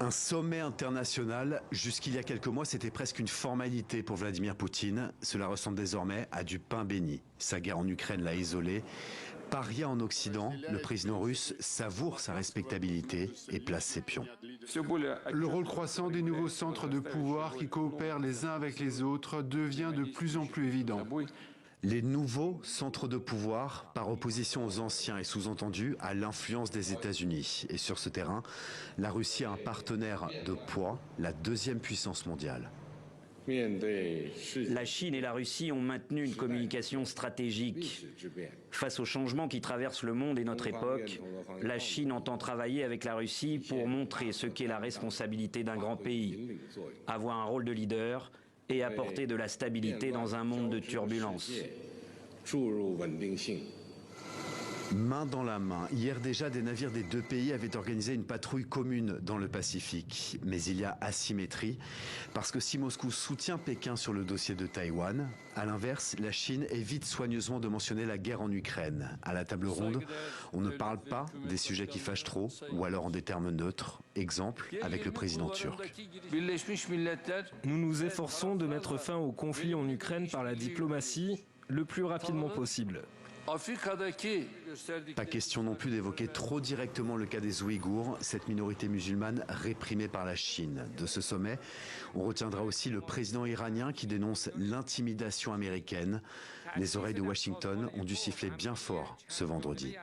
Un sommet international, jusqu'il y a quelques mois, c'était presque une formalité pour Vladimir Poutine. Cela ressemble désormais à du pain béni. Sa guerre en Ukraine l'a isolé. Paria en Occident, le président russe savoure sa respectabilité et place ses pions. Le rôle croissant des nouveaux centres de pouvoir qui coopèrent les uns avec les autres devient de plus en plus évident. Les nouveaux centres de pouvoir, par opposition aux anciens et sous-entendu à l'influence des États-Unis. Et sur ce terrain, la Russie a un partenaire de poids, la deuxième puissance mondiale. La Chine et la Russie ont maintenu une communication stratégique. Face aux changements qui traversent le monde et notre époque, la Chine entend travailler avec la Russie pour montrer ce qu'est la responsabilité d'un grand pays, avoir un rôle de leader et apporter de la stabilité dans un monde de turbulences. Main dans la main, hier déjà, des navires des deux pays avaient organisé une patrouille commune dans le Pacifique. Mais il y a asymétrie, parce que si Moscou soutient Pékin sur le dossier de Taïwan, à l'inverse, la Chine évite soigneusement de mentionner la guerre en Ukraine. À la table ronde, on ne parle pas des sujets qui fâchent trop, ou alors en des termes neutres. Exemple, avec le président turc. Nous nous efforçons de mettre fin au conflit en Ukraine par la diplomatie le plus rapidement possible. Pas question non plus d'évoquer trop directement le cas des Ouïghours, cette minorité musulmane réprimée par la Chine. De ce sommet, on retiendra aussi le président iranien qui dénonce l'intimidation américaine. Les oreilles de Washington ont dû siffler bien fort ce vendredi.